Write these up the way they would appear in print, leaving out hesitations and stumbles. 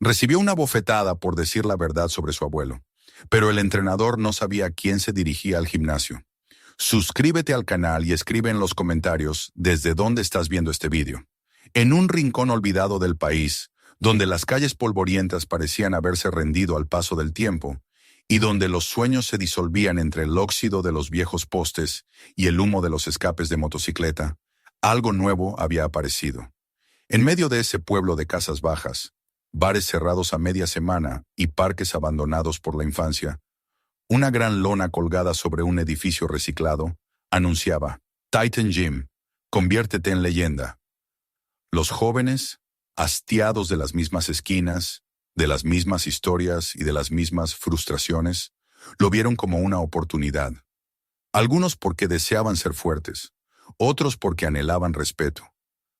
Recibió una bofetada por decir la verdad sobre su abuelo, pero el entrenador no sabía a quién se dirigía al gimnasio. Suscríbete al canal y escribe en los comentarios desde dónde estás viendo este vídeo. En un rincón olvidado del país, donde las calles polvorientas parecían haberse rendido al paso del tiempo, y donde los sueños se disolvían entre el óxido de los viejos postes y el humo de los escapes de motocicleta, algo nuevo había aparecido. En medio de ese pueblo de casas bajas, bares cerrados a media semana y parques abandonados por la infancia, una gran lona colgada sobre un edificio reciclado anunciaba: Titan Gym, conviértete en leyenda. Los jóvenes, hastiados de las mismas esquinas, de las mismas historias y de las mismas frustraciones, lo vieron como una oportunidad. Algunos porque deseaban ser fuertes, otros porque anhelaban respeto,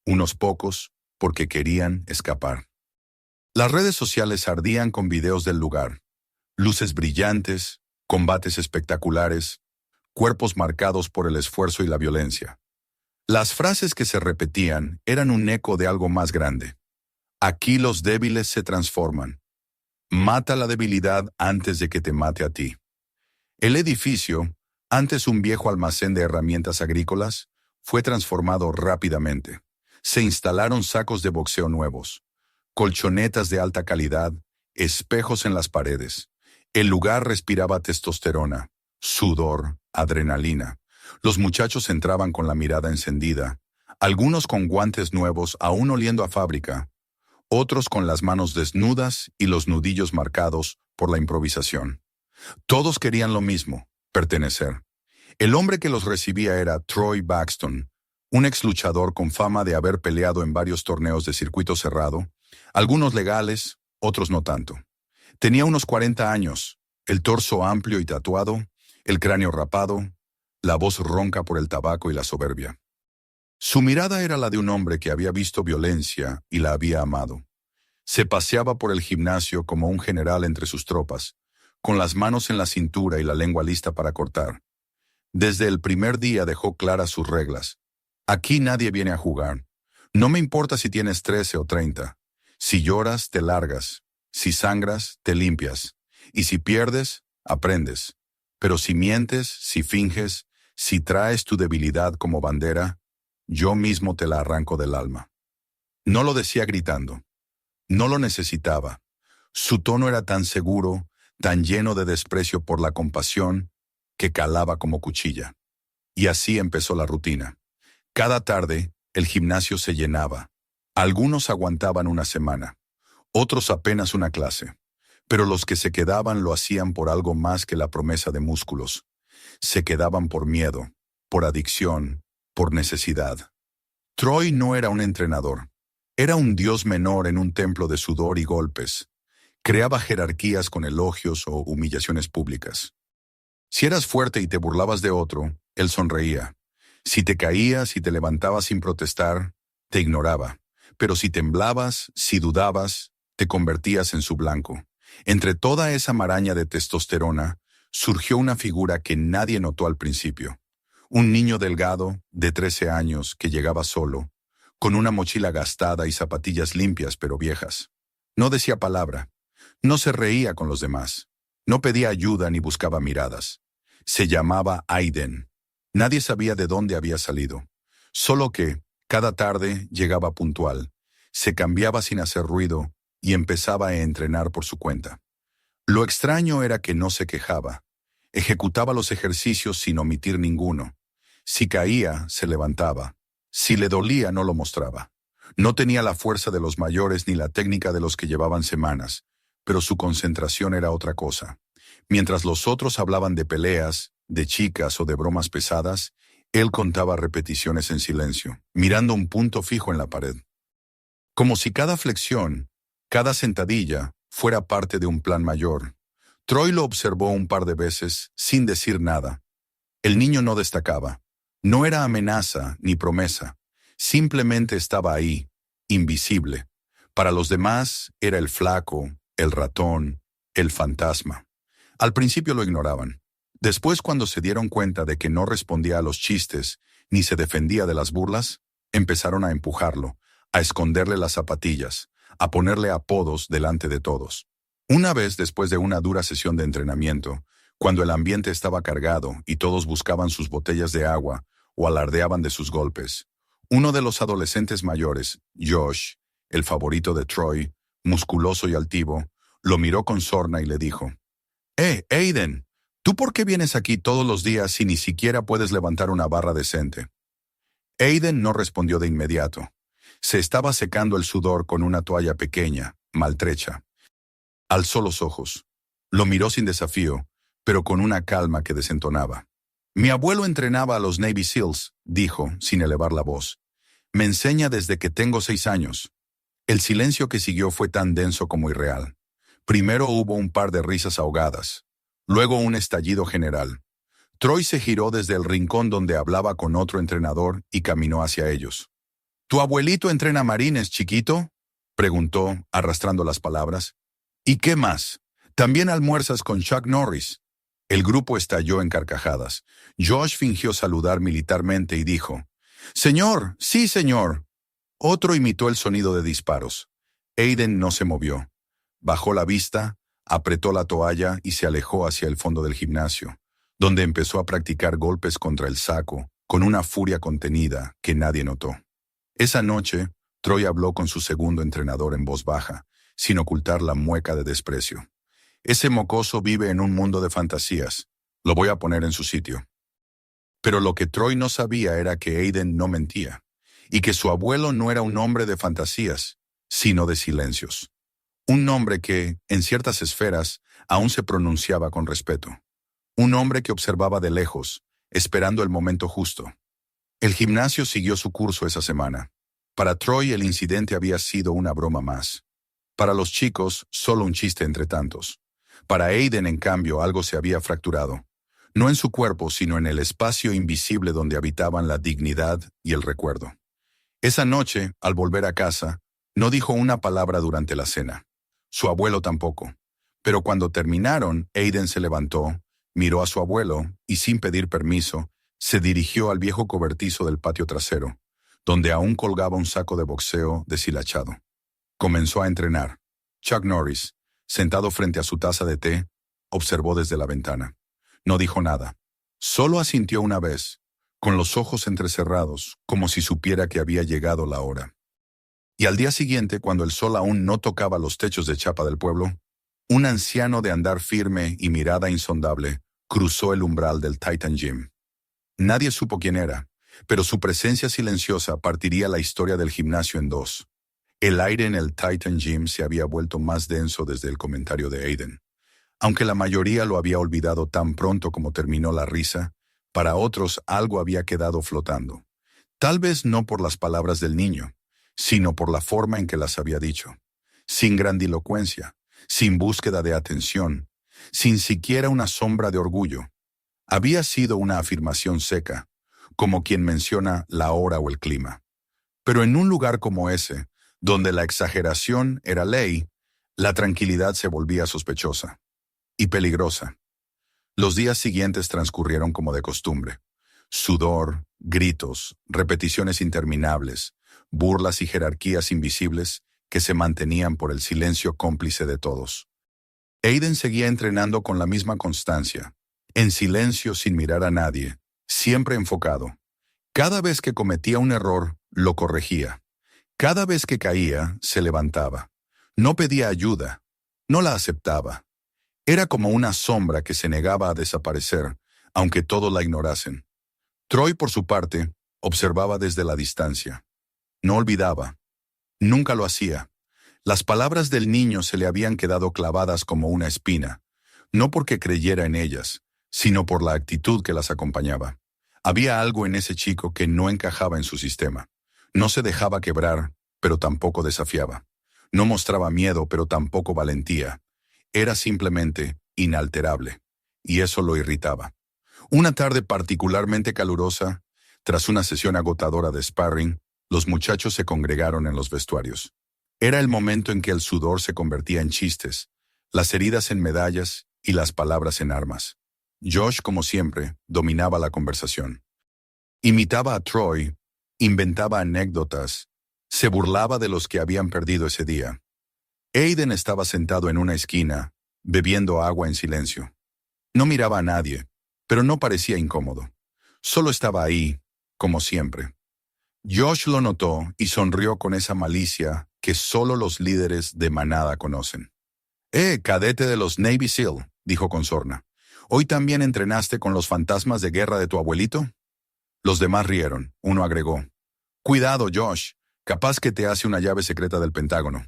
unos pocos porque querían escapar. Las redes sociales ardían con videos del lugar, luces brillantes, combates espectaculares, cuerpos marcados por el esfuerzo y la violencia. Las frases que se repetían eran un eco de algo más grande. Aquí los débiles se transforman. Mata la debilidad antes de que te mate a ti. El edificio, antes un viejo almacén de herramientas agrícolas, fue transformado rápidamente. Se instalaron sacos de boxeo nuevos, colchonetas de alta calidad, espejos en las paredes. El lugar respiraba testosterona, sudor, adrenalina. Los muchachos entraban con la mirada encendida, algunos con guantes nuevos aún oliendo a fábrica, otros con las manos desnudas y los nudillos marcados por la improvisación. Todos querían lo mismo: pertenecer. El hombre que los recibía era Troy Baxton, un ex luchador con fama de haber peleado en varios torneos de circuito cerrado, algunos legales, otros no tanto. Tenía unos 40 años, el torso amplio y tatuado, el cráneo rapado, la voz ronca por el tabaco y la soberbia. Su mirada era la de un hombre que había visto violencia y la había amado. Se paseaba por el gimnasio como un general entre sus tropas, con las manos en la cintura y la lengua lista para cortar. Desde el primer día dejó claras sus reglas. Aquí nadie viene a jugar. No me importa si tienes 13 o 30. Si lloras, te largas. Si sangras, te limpias. Y si pierdes, aprendes. Pero si mientes, si finges, si traes tu debilidad como bandera, yo mismo te la arranco del alma. No lo decía gritando. No lo necesitaba. Su tono era tan seguro, tan lleno de desprecio por la compasión, que calaba como cuchilla. Y así empezó la rutina. Cada tarde, el gimnasio se llenaba. Algunos aguantaban una semana, otros apenas una clase. Pero los que se quedaban lo hacían por algo más que la promesa de músculos. Se quedaban por miedo, por adicción, por necesidad. Troy no era un entrenador. Era un dios menor en un templo de sudor y golpes. Creaba jerarquías con elogios o humillaciones públicas. Si eras fuerte y te burlabas de otro, él sonreía. Si te caías y te levantabas sin protestar, te ignoraba. Pero si temblabas, si dudabas, te convertías en su blanco. Entre toda esa maraña de testosterona, surgió una figura que nadie notó al principio. Un niño delgado, de 13 años, que llegaba solo, con una mochila gastada y zapatillas limpias pero viejas. No decía palabra. No se reía con los demás. No pedía ayuda ni buscaba miradas. Se llamaba Aiden. Nadie sabía de dónde había salido. Solo que, cada tarde, llegaba puntual. Se cambiaba sin hacer ruido y empezaba a entrenar por su cuenta. Lo extraño era que no se quejaba. Ejecutaba los ejercicios sin omitir ninguno. Si caía, se levantaba. Si le dolía, no lo mostraba. No tenía la fuerza de los mayores ni la técnica de los que llevaban semanas, pero su concentración era otra cosa. Mientras los otros hablaban de peleas, de chicas o de bromas pesadas, él contaba repeticiones en silencio, mirando un punto fijo en la pared. Como si cada flexión, cada sentadilla, fuera parte de un plan mayor. Troy lo observó un par de veces sin decir nada. El niño no destacaba. No era amenaza ni promesa. Simplemente estaba ahí, invisible. Para los demás era el flaco, el ratón, el fantasma. Al principio lo ignoraban. Después, cuando se dieron cuenta de que no respondía a los chistes ni se defendía de las burlas, empezaron a empujarlo, a esconderle las zapatillas, a ponerle apodos delante de todos. Una vez después de una dura sesión de entrenamiento, cuando el ambiente estaba cargado y todos buscaban sus botellas de agua o alardeaban de sus golpes, uno de los adolescentes mayores, Josh, el favorito de Troy, musculoso y altivo, lo miró con sorna y le dijo: Aiden, ¿tú por qué vienes aquí todos los días si ni siquiera puedes levantar una barra decente? Aiden no respondió de inmediato. Se estaba secando el sudor con una toalla pequeña, maltrecha. Alzó los ojos. Lo miró sin desafío, pero con una calma que desentonaba. Mi abuelo entrenaba a los Navy SEALs, dijo, sin elevar la voz. Me enseña desde que tengo 6 años. El silencio que siguió fue tan denso como irreal. Primero hubo un par de risas ahogadas. Luego un estallido general. Troy se giró desde el rincón donde hablaba con otro entrenador y caminó hacia ellos. ¿Tu abuelito entrena marines, chiquito?, preguntó, arrastrando las palabras. ¿Y qué más? ¿También almuerzas con Chuck Norris? El grupo estalló en carcajadas. Josh fingió saludar militarmente y dijo: «Señor, sí, señor». Otro imitó el sonido de disparos. Aiden no se movió. Bajó la vista, apretó la toalla y se alejó hacia el fondo del gimnasio, donde empezó a practicar golpes contra el saco, con una furia contenida que nadie notó. Esa noche, Troy habló con su segundo entrenador en voz baja, sin ocultar la mueca de desprecio. Ese mocoso vive en un mundo de fantasías. Lo voy a poner en su sitio. Pero lo que Troy no sabía era que Aiden no mentía, y que su abuelo no era un hombre de fantasías, sino de silencios. Un nombre que, en ciertas esferas, aún se pronunciaba con respeto. Un hombre que observaba de lejos, esperando el momento justo. El gimnasio siguió su curso esa semana. Para Troy el incidente había sido una broma más. Para los chicos, solo un chiste entre tantos. Para Aiden, en cambio, algo se había fracturado. No en su cuerpo, sino en el espacio invisible donde habitaban la dignidad y el recuerdo. Esa noche, al volver a casa, no dijo una palabra durante la cena. Su abuelo tampoco. Pero cuando terminaron, Aiden se levantó, miró a su abuelo y, sin pedir permiso, se dirigió al viejo cobertizo del patio trasero, donde aún colgaba un saco de boxeo deshilachado. Comenzó a entrenar. Chuck Norris, sentado frente a su taza de té, observó desde la ventana. No dijo nada. Solo asintió una vez, con los ojos entrecerrados, como si supiera que había llegado la hora. Y al día siguiente, cuando el sol aún no tocaba los techos de chapa del pueblo, un anciano de andar firme y mirada insondable cruzó el umbral del Titan Gym. Nadie supo quién era, pero su presencia silenciosa partiría la historia del gimnasio en dos. El aire en el Titan Gym se había vuelto más denso desde el comentario de Aiden. Aunque la mayoría lo había olvidado tan pronto como terminó la risa, para otros algo había quedado flotando. Tal vez no por las palabras del niño, sino por la forma en que las había dicho. Sin grandilocuencia, sin búsqueda de atención, sin siquiera una sombra de orgullo. Había sido una afirmación seca, como quien menciona la hora o el clima. Pero en un lugar como ese, donde la exageración era ley, la tranquilidad se volvía sospechosa y peligrosa. Los días siguientes transcurrieron como de costumbre. Sudor, gritos, repeticiones interminables, burlas y jerarquías invisibles que se mantenían por el silencio cómplice de todos. Aiden seguía entrenando con la misma constancia, en silencio sin mirar a nadie, siempre enfocado. Cada vez que cometía un error, lo corregía. Cada vez que caía, se levantaba. No pedía ayuda, no la aceptaba. Era como una sombra que se negaba a desaparecer, aunque todos la ignorasen. Troy, por su parte, observaba desde la distancia. No olvidaba. Nunca lo hacía. Las palabras del niño se le habían quedado clavadas como una espina, no porque creyera en ellas, sino por la actitud que las acompañaba. Había algo en ese chico que no encajaba en su sistema. No se dejaba quebrar, pero tampoco desafiaba. No mostraba miedo, pero tampoco valentía. Era simplemente inalterable, y eso lo irritaba. Una tarde particularmente calurosa, tras una sesión agotadora de sparring, los muchachos se congregaron en los vestuarios. Era el momento en que el sudor se convertía en chistes, las heridas en medallas y las palabras en armas. Josh, como siempre, dominaba la conversación. Imitaba a Troy, inventaba anécdotas, se burlaba de los que habían perdido ese día. Aiden estaba sentado en una esquina, bebiendo agua en silencio. No miraba a nadie, pero no parecía incómodo. Solo estaba ahí, como siempre. Josh lo notó y sonrió con esa malicia que solo los líderes de manada conocen. Cadete de los Navy SEAL, dijo con sorna. ¿Hoy también entrenaste con los fantasmas de guerra de tu abuelito? Los demás rieron. Uno agregó. Cuidado, Josh. Capaz que te hace una llave secreta del Pentágono.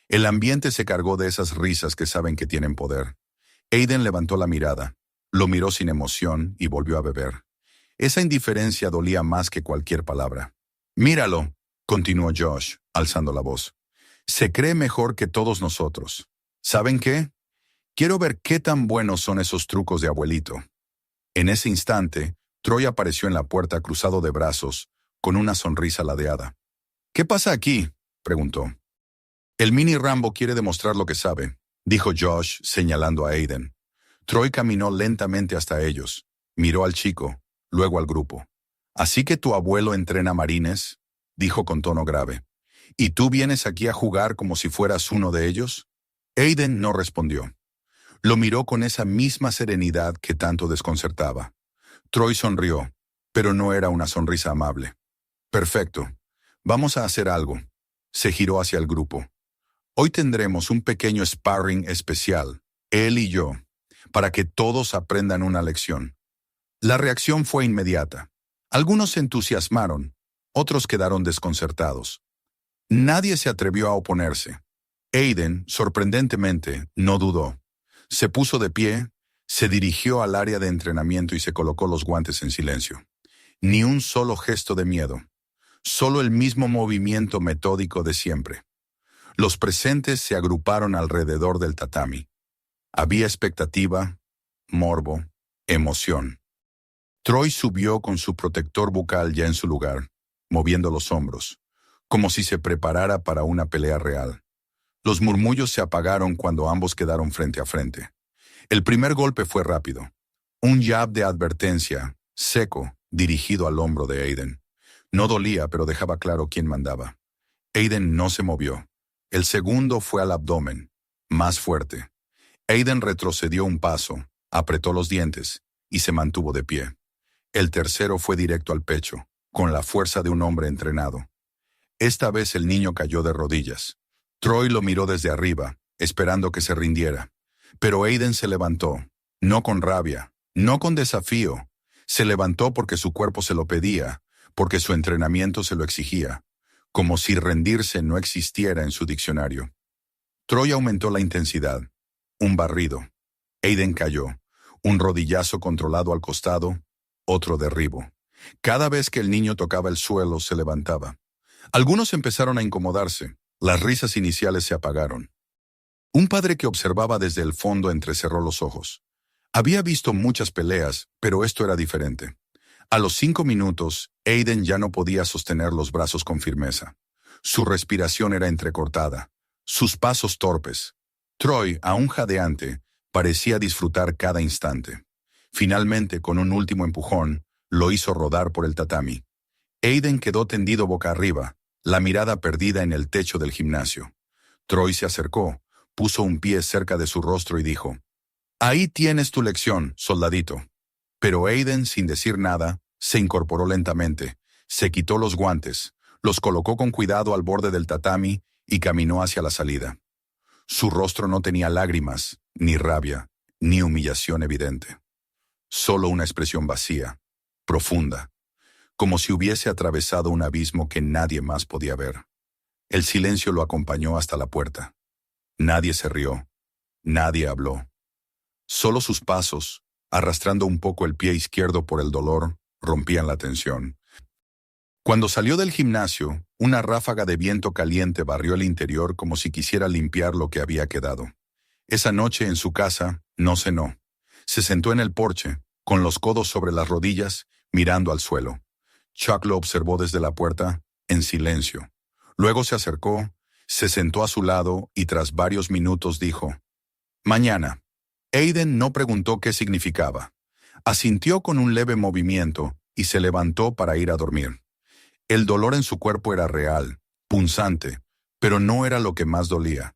El ambiente se cargó de esas risas que saben que tienen poder. Aiden levantó la mirada, lo miró sin emoción y volvió a beber. Esa indiferencia dolía más que cualquier palabra. Míralo, continuó Josh, alzando la voz. Se cree mejor que todos nosotros. ¿Saben qué? Quiero ver qué tan buenos son esos trucos de abuelito. En ese instante, Troy apareció en la puerta cruzado de brazos, con una sonrisa ladeada. ¿Qué pasa aquí?, preguntó. El mini Rambo quiere demostrar lo que sabe, dijo Josh, señalando a Aiden. Troy caminó lentamente hasta ellos, miró al chico, luego al grupo. ¿Así que tu abuelo entrena marines?, dijo con tono grave. ¿Y tú vienes aquí a jugar como si fueras uno de ellos? Aiden no respondió. Lo miró con esa misma serenidad que tanto desconcertaba. Troy sonrió, pero no era una sonrisa amable. Perfecto. Vamos a hacer algo. Se giró hacia el grupo. Hoy tendremos un pequeño sparring especial, él y yo, para que todos aprendan una lección. La reacción fue inmediata. Algunos se entusiasmaron, otros quedaron desconcertados. Nadie se atrevió a oponerse. Aiden, sorprendentemente, no dudó. Se puso de pie, se dirigió al área de entrenamiento y se colocó los guantes en silencio. Ni un solo gesto de miedo. Solo el mismo movimiento metódico de siempre. Los presentes se agruparon alrededor del tatami. Había expectativa, morbo, emoción. Troy subió con su protector bucal ya en su lugar, moviendo los hombros, como si se preparara para una pelea real. Los murmullos se apagaron cuando ambos quedaron frente a frente. El primer golpe fue rápido. Un jab de advertencia, seco, dirigido al hombro de Aiden. No dolía, pero dejaba claro quién mandaba. Aiden no se movió. El segundo fue al abdomen, más fuerte. Aiden retrocedió un paso, apretó los dientes y se mantuvo de pie. El tercero fue directo al pecho, con la fuerza de un hombre entrenado. Esta vez el niño cayó de rodillas. Troy lo miró desde arriba, esperando que se rindiera. Pero Aiden se levantó, no con rabia, no con desafío. Se levantó porque su cuerpo se lo pedía, porque su entrenamiento se lo exigía, como si rendirse no existiera en su diccionario. Troy aumentó la intensidad. Un barrido. Aiden cayó. Un rodillazo controlado al costado, otro derribo. Cada vez que el niño tocaba el suelo, se levantaba. Algunos empezaron a incomodarse. Las risas iniciales se apagaron. Un padre que observaba desde el fondo entrecerró los ojos. Había visto muchas peleas, pero esto era diferente. A los 5 minutos, Aiden ya no podía sostener los brazos con firmeza. Su respiración era entrecortada, sus pasos torpes. Troy, aún jadeante, parecía disfrutar cada instante. Finalmente, con un último empujón, lo hizo rodar por el tatami. Aiden quedó tendido boca arriba, la mirada perdida en el techo del gimnasio. Troy se acercó, puso un pie cerca de su rostro y dijo, «Ahí tienes tu lección, soldadito». Pero Aiden, sin decir nada, se incorporó lentamente, se quitó los guantes, los colocó con cuidado al borde del tatami y caminó hacia la salida. Su rostro no tenía lágrimas, ni rabia, ni humillación evidente. Solo una expresión vacía, profunda, como si hubiese atravesado un abismo que nadie más podía ver. El silencio lo acompañó hasta la puerta. Nadie se rió, nadie habló. Solo sus pasos, arrastrando un poco el pie izquierdo por el dolor, rompían la tensión. Cuando salió del gimnasio, una ráfaga de viento caliente barrió el interior como si quisiera limpiar lo que había quedado. Esa noche en su casa no cenó. Se sentó en el porche, con los codos sobre las rodillas, mirando al suelo. Chuck lo observó desde la puerta, en silencio. Luego se acercó, se sentó a su lado y tras varios minutos dijo, «Mañana». Aiden no preguntó qué significaba. Asintió con un leve movimiento y se levantó para ir a dormir. El dolor en su cuerpo era real, punzante, pero no era lo que más dolía.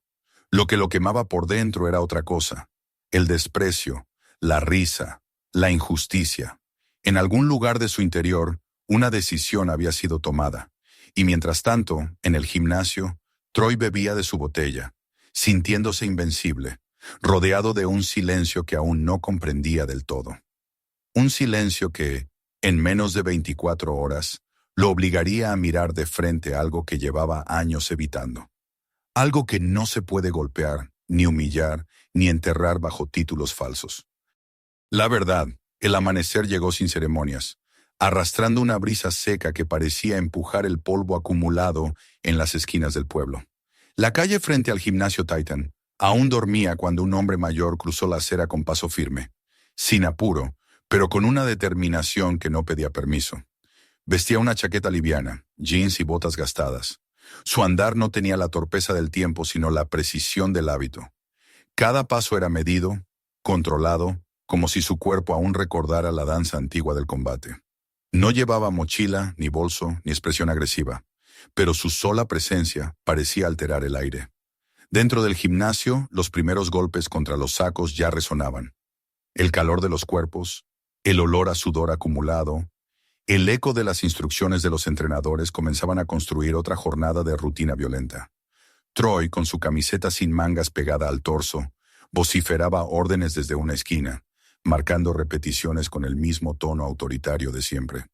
Lo quemaba por dentro era otra cosa: el desprecio, la risa, la injusticia. En algún lugar de su interior, una decisión había sido tomada, y mientras tanto, en el gimnasio, Troy bebía de su botella, sintiéndose invencible, rodeado de un silencio que aún no comprendía del todo. Un silencio que, en menos de 24 horas, lo obligaría a mirar de frente algo que llevaba años evitando. Algo que no se puede golpear, ni humillar, ni enterrar bajo títulos falsos. La verdad, el amanecer llegó sin ceremonias, arrastrando una brisa seca que parecía empujar el polvo acumulado en las esquinas del pueblo. La calle frente al gimnasio Titan aún dormía cuando un hombre mayor cruzó la acera con paso firme, sin apuro, pero con una determinación que no pedía permiso. Vestía una chaqueta liviana, jeans y botas gastadas. Su andar no tenía la torpeza del tiempo, sino la precisión del hábito. Cada paso era medido, controlado, como si su cuerpo aún recordara la danza antigua del combate. No llevaba mochila, ni bolso, ni expresión agresiva, pero su sola presencia parecía alterar el aire. Dentro del gimnasio, los primeros golpes contra los sacos ya resonaban. El calor de los cuerpos, el olor a sudor acumulado, el eco de las instrucciones de los entrenadores comenzaban a construir otra jornada de rutina violenta. Troy, con su camiseta sin mangas pegada al torso, vociferaba órdenes desde una esquina, marcando repeticiones con el mismo tono autoritario de siempre.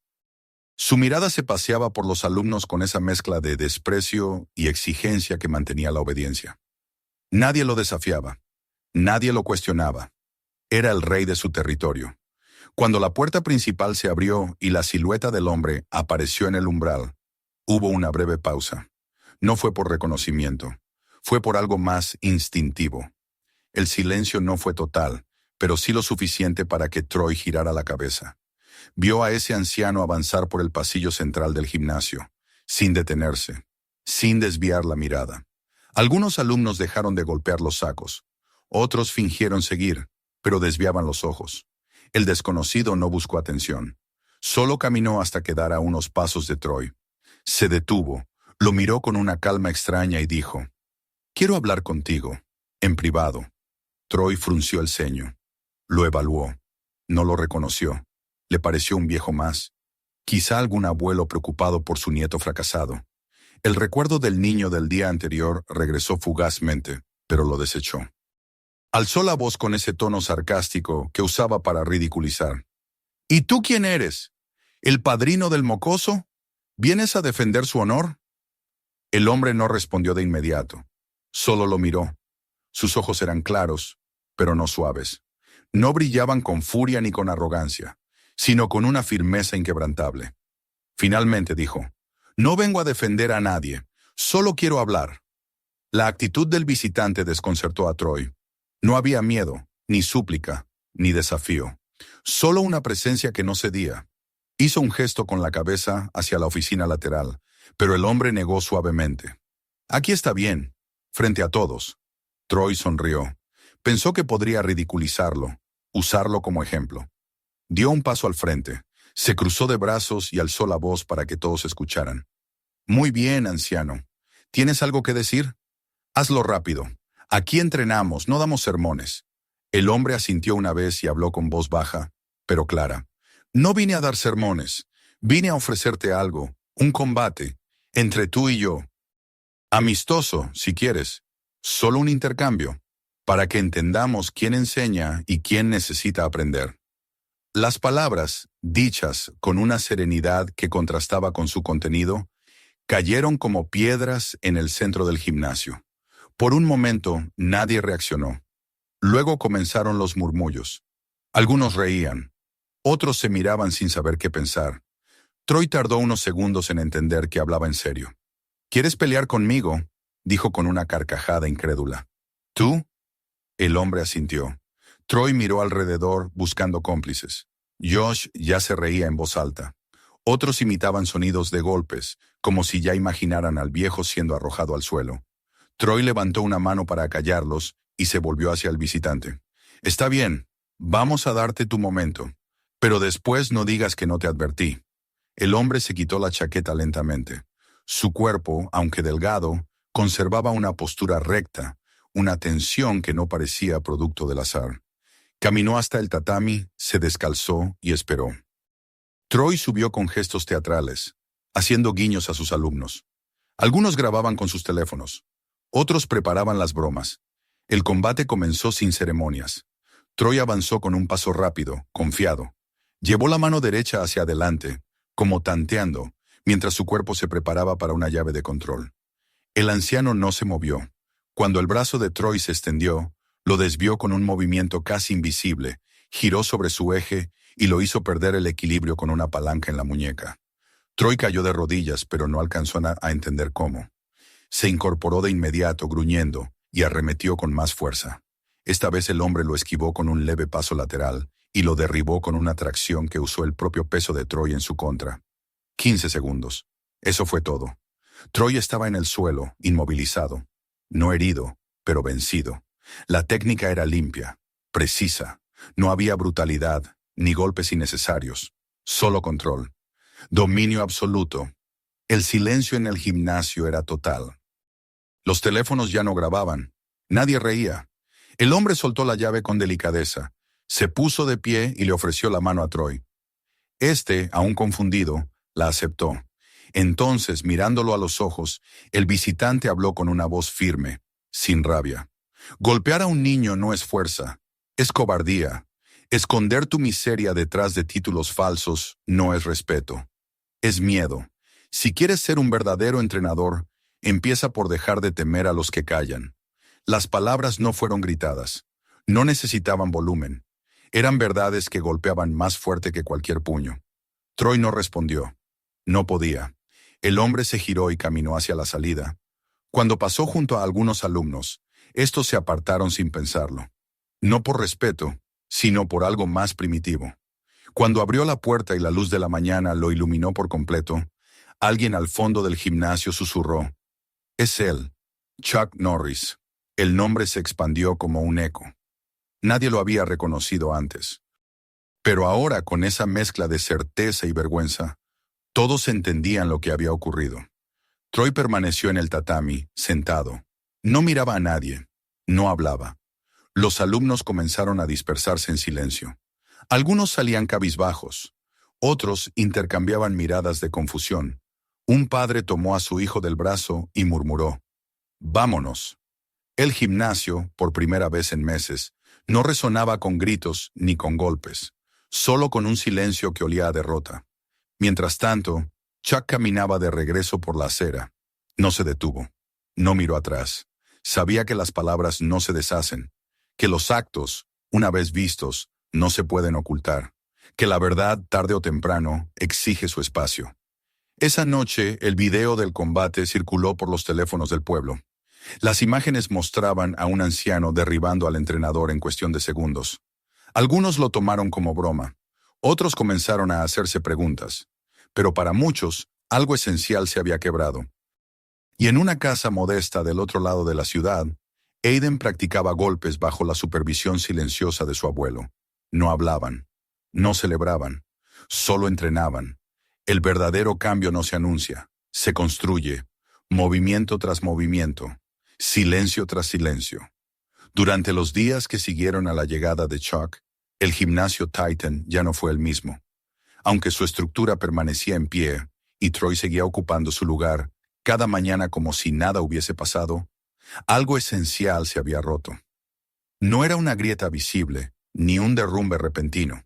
Su mirada se paseaba por los alumnos con esa mezcla de desprecio y exigencia que mantenía la obediencia. Nadie lo desafiaba, nadie lo cuestionaba. Era el rey de su territorio. Cuando la puerta principal se abrió y la silueta del hombre apareció en el umbral, hubo una breve pausa. No fue por reconocimiento, fue por algo más instintivo. El silencio no fue total, pero sí lo suficiente para que Troy girara la cabeza. Vio a ese anciano avanzar por el pasillo central del gimnasio, sin detenerse, sin desviar la mirada. Algunos alumnos dejaron de golpear los sacos. Otros fingieron seguir, pero desviaban los ojos. El desconocido no buscó atención. Solo caminó hasta quedar a unos pasos de Troy. Se detuvo, lo miró con una calma extraña y dijo: «Quiero hablar contigo, en privado». Troy frunció el ceño. Lo evaluó. No lo reconoció. Le pareció un viejo más. Quizá algún abuelo preocupado por su nieto fracasado. El recuerdo del niño del día anterior regresó fugazmente, pero lo desechó. Alzó la voz con ese tono sarcástico que usaba para ridiculizar. «¿Y tú quién eres? ¿El padrino del mocoso? ¿Vienes a defender su honor?» El hombre no respondió de inmediato. Solo lo miró. Sus ojos eran claros, pero no suaves. No brillaban con furia ni con arrogancia, sino con una firmeza inquebrantable. Finalmente dijo: «No vengo a defender a nadie, solo quiero hablar». La actitud del visitante desconcertó a Troy. No había miedo, ni súplica, ni desafío. Solo una presencia que no cedía. Hizo un gesto con la cabeza hacia la oficina lateral, pero el hombre negó suavemente. «Aquí está bien, frente a todos». Troy sonrió. Pensó que podría ridiculizarlo, usarlo como ejemplo. Dio un paso al frente, se cruzó de brazos y alzó la voz para que todos escucharan. «Muy bien, anciano. ¿Tienes algo que decir? Hazlo rápido. Aquí entrenamos, no damos sermones». El hombre asintió una vez y habló con voz baja, pero clara. «No vine a dar sermones. Vine a ofrecerte algo, un combate, entre tú y yo. Amistoso, si quieres. Solo un intercambio, para que entendamos quién enseña y quién necesita aprender». Las palabras, dichas con una serenidad que contrastaba con su contenido, cayeron como piedras en el centro del gimnasio. Por un momento, nadie reaccionó. Luego comenzaron los murmullos. Algunos reían. Otros se miraban sin saber qué pensar. Troy tardó unos segundos en entender que hablaba en serio. «¿Quieres pelear conmigo?», dijo con una carcajada incrédula. «¿Tú?». El hombre asintió. Troy miró alrededor buscando cómplices. Josh ya se reía en voz alta. Otros imitaban sonidos de golpes, como si ya imaginaran al viejo siendo arrojado al suelo. Troy levantó una mano para acallarlos y se volvió hacia el visitante. «Está bien, vamos a darte tu momento, pero después no digas que no te advertí». El hombre se quitó la chaqueta lentamente. Su cuerpo, aunque delgado, conservaba una postura recta, una tensión que no parecía producto del azar. Caminó hasta el tatami, se descalzó y esperó. Troy subió con gestos teatrales, haciendo guiños a sus alumnos. Algunos grababan con sus teléfonos. Otros preparaban las bromas. El combate comenzó sin ceremonias. Troy avanzó con un paso rápido, confiado. Llevó la mano derecha hacia adelante, como tanteando, mientras su cuerpo se preparaba para una llave de control. El anciano no se movió. Cuando el brazo de Troy se extendió, lo desvió con un movimiento casi invisible, giró sobre su eje y lo hizo perder el equilibrio con una palanca en la muñeca. Troy cayó de rodillas, pero no alcanzó a entender cómo. Se incorporó de inmediato, gruñendo, y arremetió con más fuerza. Esta vez el hombre lo esquivó con un leve paso lateral y lo derribó con una tracción que usó el propio peso de Troy en su contra. 15 segundos. Eso fue todo. Troy estaba en el suelo, inmovilizado. No herido, pero vencido. La técnica era limpia, precisa. No había brutalidad, ni golpes innecesarios. Solo control. Dominio absoluto. El silencio en el gimnasio era total. Los teléfonos ya no grababan. Nadie reía. El hombre soltó la llave con delicadeza. Se puso de pie y le ofreció la mano a Troy. Este, aún confundido, la aceptó. Entonces, mirándolo a los ojos, el visitante habló con una voz firme, sin rabia. Golpear a un niño no es fuerza, es cobardía. Esconder tu miseria detrás de títulos falsos no es respeto. Es miedo. Si quieres ser un verdadero entrenador, empieza por dejar de temer a los que callan. Las palabras no fueron gritadas. No necesitaban volumen. Eran verdades que golpeaban más fuerte que cualquier puño. Troy no respondió. No podía. El hombre se giró y caminó hacia la salida. Cuando pasó junto a algunos alumnos, estos se apartaron sin pensarlo. No por respeto, sino por algo más primitivo. Cuando abrió la puerta y la luz de la mañana lo iluminó por completo, alguien al fondo del gimnasio susurró. Es él, Chuck Norris. El nombre se expandió como un eco. Nadie lo había reconocido antes. Pero ahora, con esa mezcla de certeza y vergüenza, todos entendían lo que había ocurrido. Troy permaneció en el tatami, sentado. No miraba a nadie. No hablaba. Los alumnos comenzaron a dispersarse en silencio. Algunos salían cabizbajos. Otros intercambiaban miradas de confusión. Un padre tomó a su hijo del brazo y murmuró. «Vámonos». El gimnasio, por primera vez en meses, no resonaba con gritos ni con golpes, solo con un silencio que olía a derrota. Mientras tanto, Chuck caminaba de regreso por la acera. No se detuvo. No miró atrás. Sabía que las palabras no se deshacen, que los actos, una vez vistos, no se pueden ocultar, que la verdad, tarde o temprano, exige su espacio. Esa noche, el video del combate circuló por los teléfonos del pueblo. Las imágenes mostraban a un anciano derribando al entrenador en cuestión de segundos. Algunos lo tomaron como broma. Otros comenzaron a hacerse preguntas. Pero para muchos, algo esencial se había quebrado. Y en una casa modesta del otro lado de la ciudad, Aiden practicaba golpes bajo la supervisión silenciosa de su abuelo. No hablaban, no celebraban, solo entrenaban. El verdadero cambio no se anuncia, se construye, movimiento tras movimiento, silencio tras silencio. Durante los días que siguieron a la llegada de Chuck, el gimnasio Titan ya no fue el mismo. Aunque su estructura permanecía en pie y Troy seguía ocupando su lugar cada mañana como si nada hubiese pasado, algo esencial se había roto. No era una grieta visible, ni un derrumbe repentino.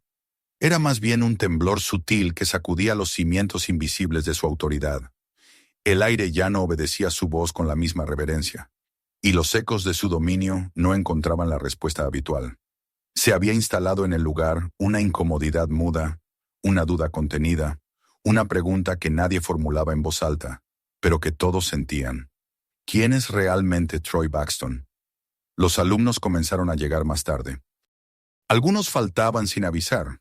Era más bien un temblor sutil que sacudía los cimientos invisibles de su autoridad. El aire ya no obedecía su voz con la misma reverencia, y los ecos de su dominio no encontraban la respuesta habitual. Se había instalado en el lugar una incomodidad muda, una duda contenida, una pregunta que nadie formulaba en voz alta, pero que todos sentían. ¿Quién es realmente Troy Baxton? Los alumnos comenzaron a llegar más tarde. Algunos faltaban sin avisar.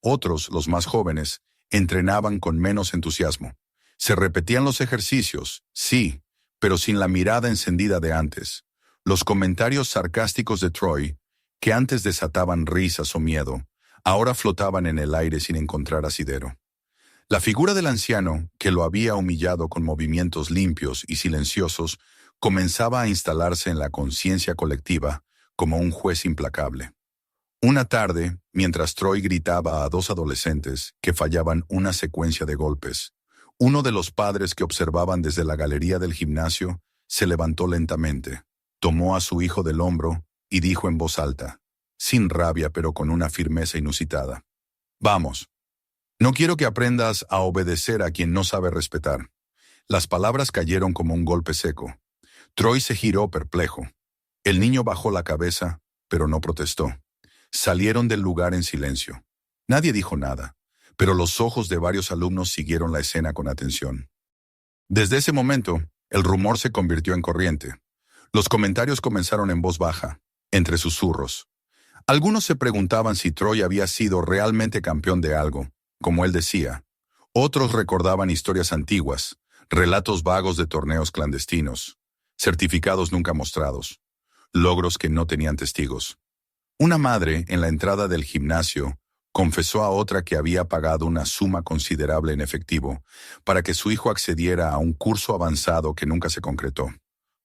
Otros, los más jóvenes, entrenaban con menos entusiasmo. Se repetían los ejercicios, sí, pero sin la mirada encendida de antes. Los comentarios sarcásticos de Troy, que antes desataban risas o miedo, ahora flotaban en el aire sin encontrar asidero. La figura del anciano, que lo había humillado con movimientos limpios y silenciosos, comenzaba a instalarse en la conciencia colectiva como un juez implacable. Una tarde, mientras Troy gritaba a dos adolescentes que fallaban una secuencia de golpes, uno de los padres que observaban desde la galería del gimnasio se levantó lentamente, tomó a su hijo del hombro y dijo en voz alta, sin rabia pero con una firmeza inusitada: «Vamos, no quiero que aprendas a obedecer a quien no sabe respetar». Las palabras cayeron como un golpe seco. Troy se giró perplejo. El niño bajó la cabeza, pero no protestó. Salieron del lugar en silencio. Nadie dijo nada, pero los ojos de varios alumnos siguieron la escena con atención. Desde ese momento, el rumor se convirtió en corriente. Los comentarios comenzaron en voz baja, entre susurros. Algunos se preguntaban si Troy había sido realmente campeón de algo, como él decía. Otros recordaban historias antiguas, relatos vagos de torneos clandestinos, certificados nunca mostrados, logros que no tenían testigos. Una madre, en la entrada del gimnasio, confesó a otra que había pagado una suma considerable en efectivo para que su hijo accediera a un curso avanzado que nunca se concretó.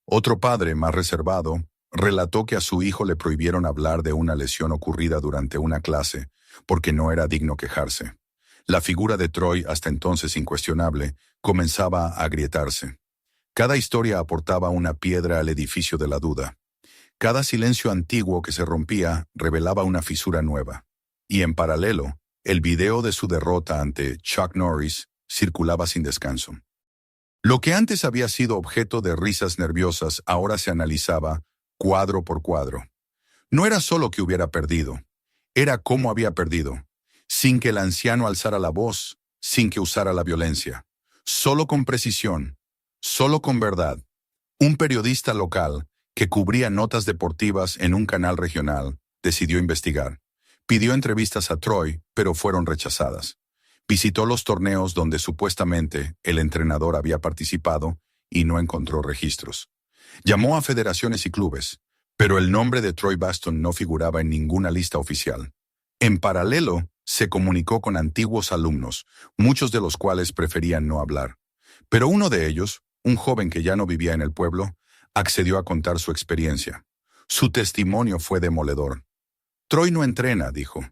Otro padre, más reservado, relató que a su hijo le prohibieron hablar de una lesión ocurrida durante una clase porque no era digno quejarse. La figura de Troy, hasta entonces incuestionable, comenzaba a agrietarse. Cada historia aportaba una piedra al edificio de la duda. Cada silencio antiguo que se rompía revelaba una fisura nueva. Y en paralelo, el video de su derrota ante Chuck Norris circulaba sin descanso. Lo que antes había sido objeto de risas nerviosas ahora se analizaba cuadro por cuadro. No era solo que hubiera perdido, era cómo había perdido, sin que el anciano alzara la voz, sin que usara la violencia, solo con precisión, solo con verdad. Un periodista local, que cubría notas deportivas en un canal regional, decidió investigar. Pidió entrevistas a Troy, pero fueron rechazadas. Visitó los torneos donde supuestamente el entrenador había participado y no encontró registros. Llamó a federaciones y clubes, pero el nombre de Troy Baston no figuraba en ninguna lista oficial. En paralelo, se comunicó con antiguos alumnos, muchos de los cuales preferían no hablar. Pero uno de ellos, un joven que ya no vivía en el pueblo, accedió a contar su experiencia. Su testimonio fue demoledor. «Troy no entrena», dijo.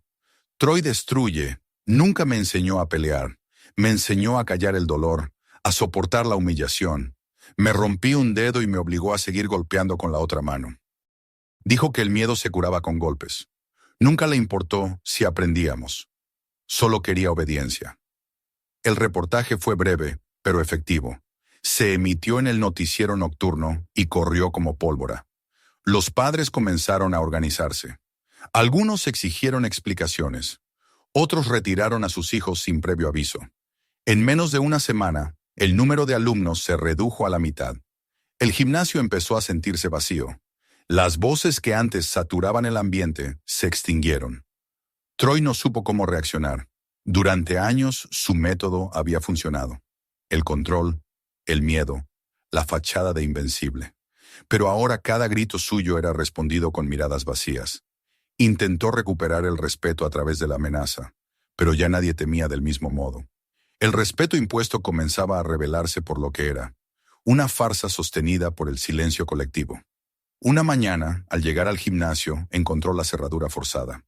«Troy destruye. Nunca me enseñó a pelear. Me enseñó a callar el dolor, a soportar la humillación. Me rompí un dedo y me obligó a seguir golpeando con la otra mano». Dijo que el miedo se curaba con golpes. Nunca le importó si aprendíamos. Solo quería obediencia. El reportaje fue breve, pero efectivo. Se emitió en el noticiero nocturno y corrió como pólvora. Los padres comenzaron a organizarse. Algunos exigieron explicaciones. Otros retiraron a sus hijos sin previo aviso. En menos de una semana, el número de alumnos se redujo a la mitad. El gimnasio empezó a sentirse vacío. Las voces que antes saturaban el ambiente se extinguieron. Troy no supo cómo reaccionar. Durante años su método había funcionado. El control, el miedo, la fachada de invencible. Pero ahora cada grito suyo era respondido con miradas vacías. Intentó recuperar el respeto a través de la amenaza, pero ya nadie temía del mismo modo. El respeto impuesto comenzaba a revelarse por lo que era, una farsa sostenida por el silencio colectivo. Una mañana, al llegar al gimnasio, encontró la cerradura forzada.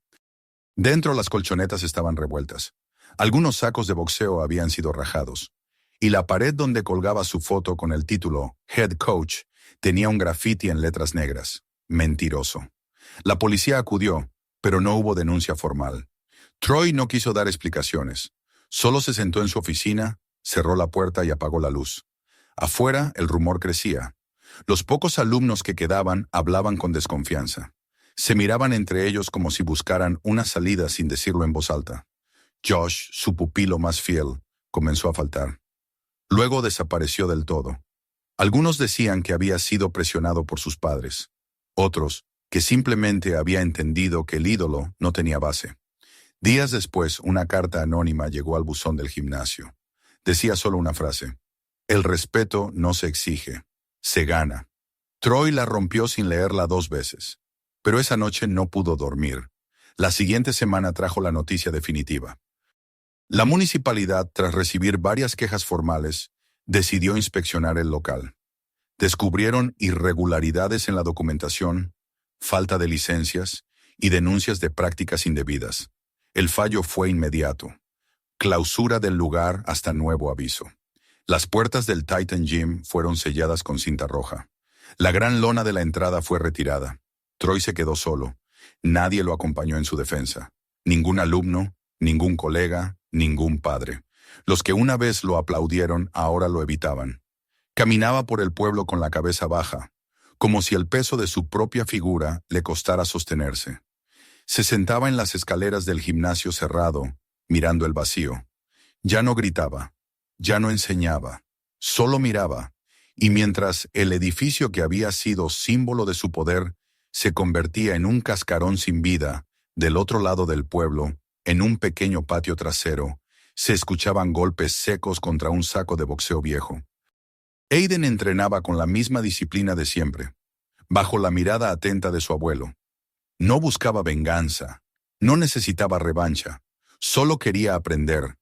Dentro las colchonetas estaban revueltas. Algunos sacos de boxeo habían sido rajados. Y la pared donde colgaba su foto con el título Head Coach tenía un grafiti en letras negras. Mentiroso. La policía acudió, pero no hubo denuncia formal. Troy no quiso dar explicaciones. Solo se sentó en su oficina, cerró la puerta y apagó la luz. Afuera, el rumor crecía. Los pocos alumnos que quedaban hablaban con desconfianza. Se miraban entre ellos como si buscaran una salida sin decirlo en voz alta. Josh, su pupilo más fiel, comenzó a faltar. Luego desapareció del todo. Algunos decían que había sido presionado por sus padres. Otros, que simplemente había entendido que el ídolo no tenía base. Días después, una carta anónima llegó al buzón del gimnasio. Decía solo una frase: «El respeto no se exige, se gana». Troy la rompió sin leerla 2 veces. Pero esa noche no pudo dormir. La siguiente semana trajo la noticia definitiva. La municipalidad, tras recibir varias quejas formales, decidió inspeccionar el local. Descubrieron irregularidades en la documentación, falta de licencias y denuncias de prácticas indebidas. El fallo fue inmediato. Clausura del lugar hasta nuevo aviso. Las puertas del Titan Gym fueron selladas con cinta roja. La gran lona de la entrada fue retirada. Troy se quedó solo. Nadie lo acompañó en su defensa. Ningún alumno, ningún colega, ningún padre. Los que una vez lo aplaudieron ahora lo evitaban. Caminaba por el pueblo con la cabeza baja, como si el peso de su propia figura le costara sostenerse. Se sentaba en las escaleras del gimnasio cerrado, mirando el vacío. Ya no gritaba, ya no enseñaba, solo miraba, y mientras el edificio que había sido símbolo de su poder se convertía en un cascarón sin vida, del otro lado del pueblo, en un pequeño patio trasero, se escuchaban golpes secos contra un saco de boxeo viejo. Aiden entrenaba con la misma disciplina de siempre, bajo la mirada atenta de su abuelo. No buscaba venganza, no necesitaba revancha, solo quería aprender,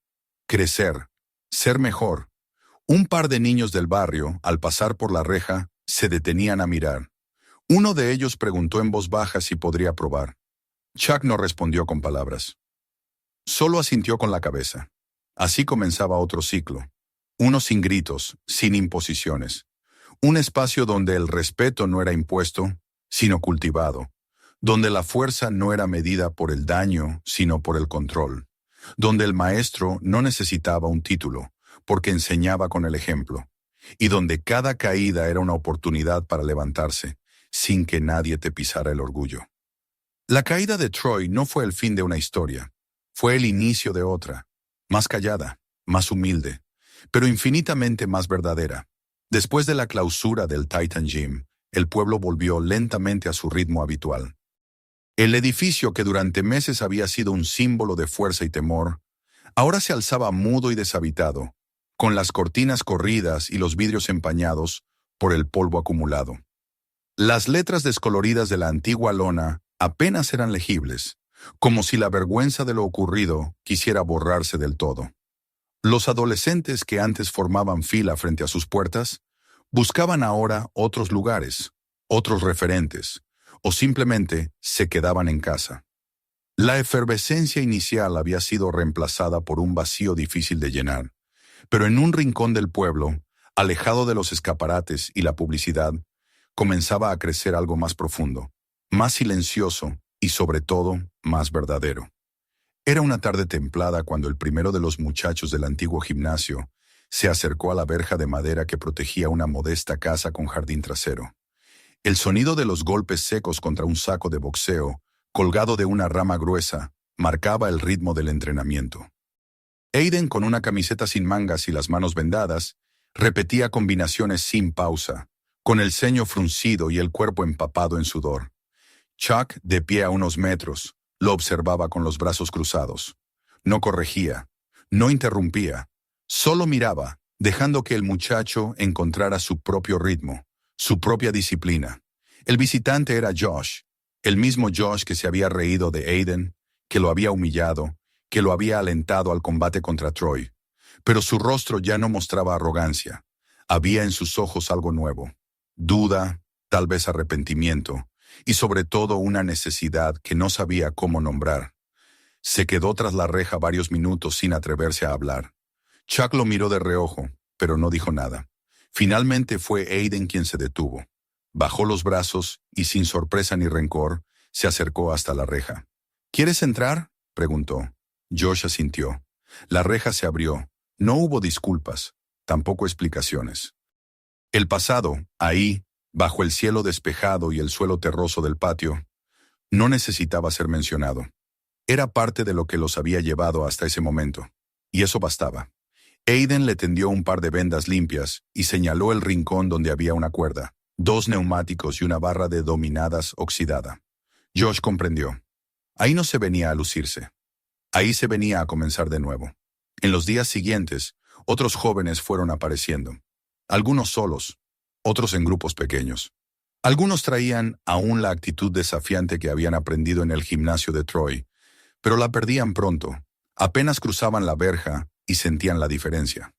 crecer, ser mejor. Un par de niños del barrio, al pasar por la reja, se detenían a mirar. Uno de ellos preguntó en voz baja si podría probar. Chuck no respondió con palabras. Solo asintió con la cabeza. Así comenzaba otro ciclo. Uno sin gritos, sin imposiciones. Un espacio donde el respeto no era impuesto, sino cultivado. Donde la fuerza no era medida por el daño, sino por el control. Donde el maestro no necesitaba un título, porque enseñaba con el ejemplo. Y donde cada caída era una oportunidad para levantarse, sin que nadie te pisara el orgullo. La caída de Troy no fue el fin de una historia. Fue el inicio de otra, más callada, más humilde, pero infinitamente más verdadera. Después de la clausura del Titan Gym, el pueblo volvió lentamente a su ritmo habitual. El edificio que durante meses había sido un símbolo de fuerza y temor, ahora se alzaba mudo y deshabitado, con las cortinas corridas y los vidrios empañados por el polvo acumulado. Las letras descoloridas de la antigua lona apenas eran legibles, como si la vergüenza de lo ocurrido quisiera borrarse del todo. Los adolescentes que antes formaban fila frente a sus puertas, buscaban ahora otros lugares, otros referentes, o simplemente se quedaban en casa. La efervescencia inicial había sido reemplazada por un vacío difícil de llenar, pero en un rincón del pueblo, alejado de los escaparates y la publicidad, comenzaba a crecer algo más profundo, más silencioso y sobre todo más verdadero. Era una tarde templada cuando el primero de los muchachos del antiguo gimnasio se acercó a la verja de madera que protegía una modesta casa con jardín trasero. El sonido de los golpes secos contra un saco de boxeo, colgado de una rama gruesa, marcaba el ritmo del entrenamiento. Aiden, con una camiseta sin mangas y las manos vendadas, repetía combinaciones sin pausa, con el ceño fruncido y el cuerpo empapado en sudor. Chuck, de pie a unos metros, lo observaba con los brazos cruzados. No corregía, no interrumpía, solo miraba, dejando que el muchacho encontrara su propio ritmo, su propia disciplina. El visitante era Josh, el mismo Josh que se había reído de Aiden, que lo había humillado, que lo había alentado al combate contra Troy. Pero su rostro ya no mostraba arrogancia. Había en sus ojos algo nuevo. Duda, tal vez arrepentimiento, y sobre todo una necesidad que no sabía cómo nombrar. Se quedó tras la reja varios minutos sin atreverse a hablar. Chuck lo miró de reojo, pero no dijo nada. Finalmente fue Aiden quien se detuvo. Bajó los brazos y, sin sorpresa ni rencor, se acercó hasta la reja. ¿Quieres entrar?, preguntó. Josh asintió. La reja se abrió. No hubo disculpas, tampoco explicaciones. El pasado, ahí, bajo el cielo despejado y el suelo terroso del patio, no necesitaba ser mencionado. Era parte de lo que los había llevado hasta ese momento, y eso bastaba. Aiden le tendió un par de vendas limpias y señaló el rincón donde había una cuerda, 2 neumáticos y una barra de dominadas oxidada. Josh comprendió. Ahí no se venía a lucirse. Ahí se venía a comenzar de nuevo. En los días siguientes, otros jóvenes fueron apareciendo. Algunos solos, otros en grupos pequeños. Algunos traían aún la actitud desafiante que habían aprendido en el gimnasio de Troy, pero la perdían pronto. Apenas cruzaban la verja y sentían la diferencia.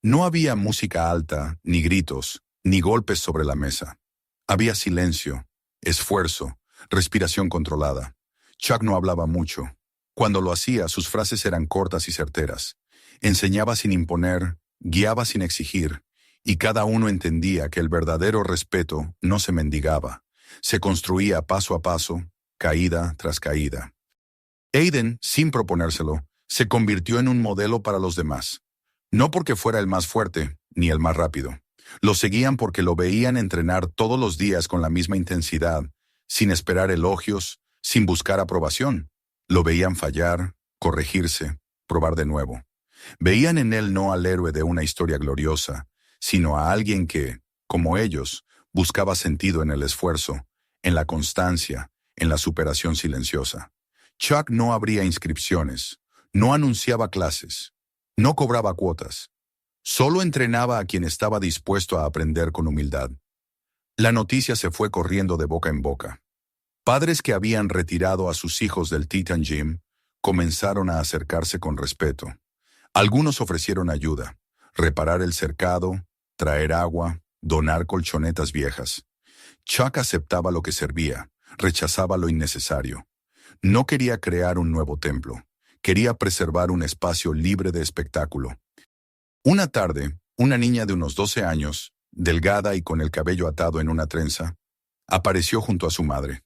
No había música alta, ni gritos, ni golpes sobre la mesa. Había silencio, esfuerzo, respiración controlada. Chuck no hablaba mucho. Cuando lo hacía, sus frases eran cortas y certeras. Enseñaba sin imponer, guiaba sin exigir, y cada uno entendía que el verdadero respeto no se mendigaba, se construía paso a paso, caída tras caída. Aiden, sin proponérselo, se convirtió en un modelo para los demás. No porque fuera el más fuerte, ni el más rápido. Lo seguían porque lo veían entrenar todos los días con la misma intensidad, sin esperar elogios, sin buscar aprobación. Lo veían fallar, corregirse, probar de nuevo. Veían en él no al héroe de una historia gloriosa, sino a alguien que, como ellos, buscaba sentido en el esfuerzo, en la constancia, en la superación silenciosa. Chuck no abría inscripciones, no anunciaba clases, no cobraba cuotas. Solo entrenaba a quien estaba dispuesto a aprender con humildad. La noticia se fue corriendo de boca en boca. Padres que habían retirado a sus hijos del Titan Gym comenzaron a acercarse con respeto. Algunos ofrecieron ayuda, reparar el cercado, traer agua, donar colchonetas viejas. Chuck aceptaba lo que servía, rechazaba lo innecesario. No quería crear un nuevo templo, quería preservar un espacio libre de espectáculo. Una tarde, una niña de unos 12 años, delgada y con el cabello atado en una trenza, apareció junto a su madre.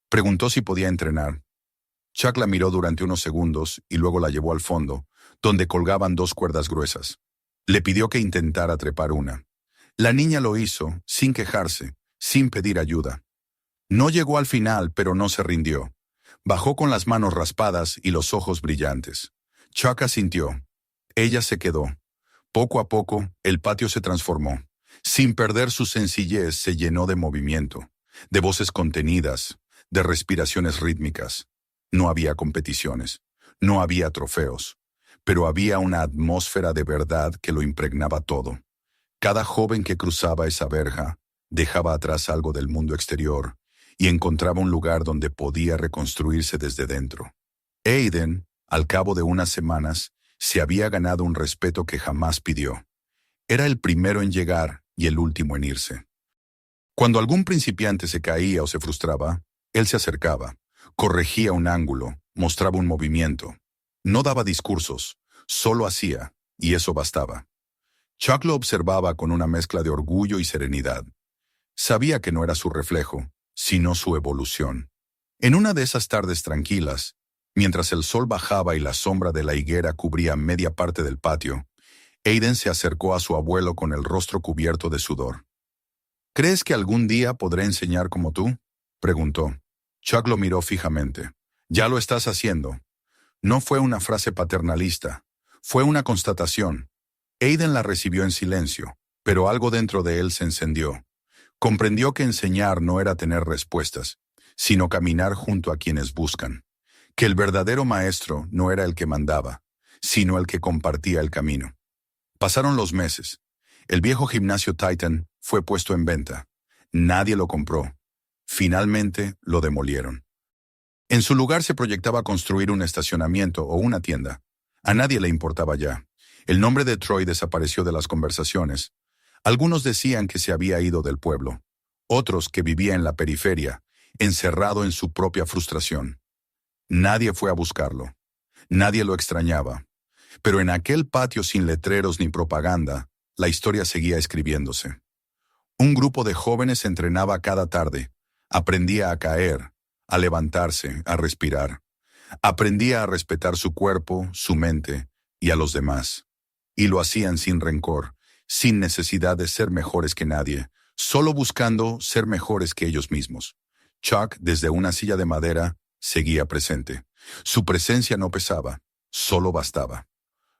Preguntó si podía entrenar. Chuck la miró durante unos segundos y luego la llevó al fondo, donde colgaban 2 cuerdas gruesas. Le pidió que intentara trepar una. La niña lo hizo, sin quejarse, sin pedir ayuda. No llegó al final, pero no se rindió. Bajó con las manos raspadas y los ojos brillantes. Chuck asintió. Ella se quedó. Poco a poco, el patio se transformó. Sin perder su sencillez, se llenó de movimiento, de voces contenidas, de respiraciones rítmicas. No había competiciones, no había trofeos, pero había una atmósfera de verdad que lo impregnaba todo. Cada joven que cruzaba esa verja dejaba atrás algo del mundo exterior y encontraba un lugar donde podía reconstruirse desde dentro. Aiden, al cabo de unas semanas, se había ganado un respeto que jamás pidió. Era el primero en llegar y el último en irse. Cuando algún principiante se caía o se frustraba, él se acercaba, corregía un ángulo, mostraba un movimiento. No daba discursos, solo hacía, y eso bastaba. Chuck lo observaba con una mezcla de orgullo y serenidad. Sabía que no era su reflejo, sino su evolución. En una de esas tardes tranquilas, mientras el sol bajaba y la sombra de la higuera cubría media parte del patio, Aiden se acercó a su abuelo con el rostro cubierto de sudor. ¿Crees que algún día podré enseñar como tú?, preguntó. Chuck lo miró fijamente. Ya lo estás haciendo. No fue una frase paternalista, fue una constatación. Aiden la recibió en silencio, pero algo dentro de él se encendió. Comprendió que enseñar no era tener respuestas, sino caminar junto a quienes buscan. Que el verdadero maestro no era el que mandaba, sino el que compartía el camino. Pasaron los meses. El viejo gimnasio Titan fue puesto en venta. Nadie lo compró. Finalmente lo demolieron. En su lugar se proyectaba construir un estacionamiento o una tienda. A nadie le importaba ya. El nombre de Troy desapareció de las conversaciones. Algunos decían que se había ido del pueblo. Otros que vivía en la periferia, encerrado en su propia frustración. Nadie fue a buscarlo. Nadie lo extrañaba. Pero en aquel patio sin letreros ni propaganda, la historia seguía escribiéndose. Un grupo de jóvenes entrenaba cada tarde. Aprendía a caer, a levantarse, a respirar. Aprendía a respetar su cuerpo, su mente y a los demás. Y lo hacían sin rencor, sin necesidad de ser mejores que nadie, solo buscando ser mejores que ellos mismos. Chuck, desde una silla de madera, seguía presente. Su presencia no pesaba, solo bastaba.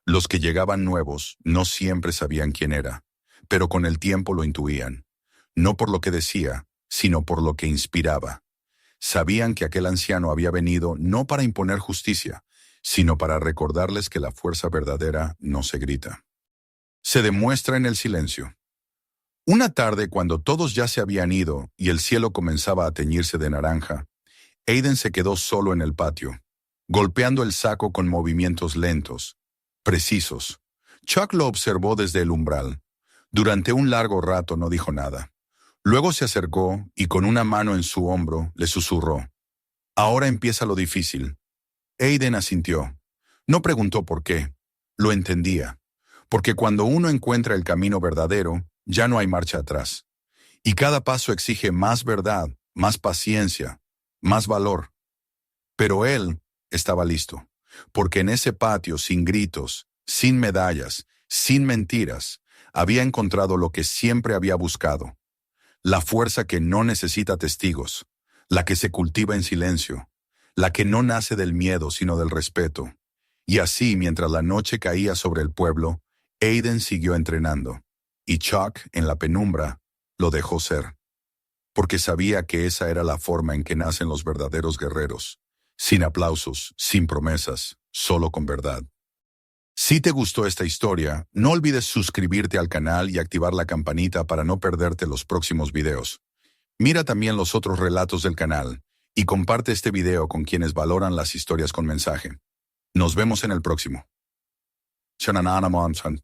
Los que llegaban nuevos no siempre sabían quién era, pero con el tiempo lo intuían. No por lo que decía, sino por lo que inspiraba. Sabían que aquel anciano había venido no para imponer justicia, sino para recordarles que la fuerza verdadera no se grita. Se demuestra en el silencio. Una tarde, cuando todos ya se habían ido y el cielo comenzaba a teñirse de naranja, Aiden se quedó solo en el patio, golpeando el saco con movimientos lentos, precisos. Chuck lo observó desde el umbral. Durante un largo rato no dijo nada. Luego se acercó y con una mano en su hombro le susurró. Ahora empieza lo difícil. Aiden asintió. No preguntó por qué. Lo entendía. Porque cuando uno encuentra el camino verdadero, ya no hay marcha atrás. Y cada paso exige más verdad, más paciencia, más valor. Pero él estaba listo. Porque en ese patio, sin gritos, sin medallas, sin mentiras, había encontrado lo que siempre había buscado. La fuerza que no necesita testigos, la que se cultiva en silencio, la que no nace del miedo sino del respeto. Y así, mientras la noche caía sobre el pueblo, Aiden siguió entrenando. Y Chuck, en la penumbra, lo dejó ser. Porque sabía que esa era la forma en que nacen los verdaderos guerreros. Sin aplausos, sin promesas, solo con verdad. Si te gustó esta historia, no olvides suscribirte al canal y activar la campanita para no perderte los próximos videos. Mira también los otros relatos del canal y comparte este video con quienes valoran las historias con mensaje. Nos vemos en el próximo. Shananana Monson.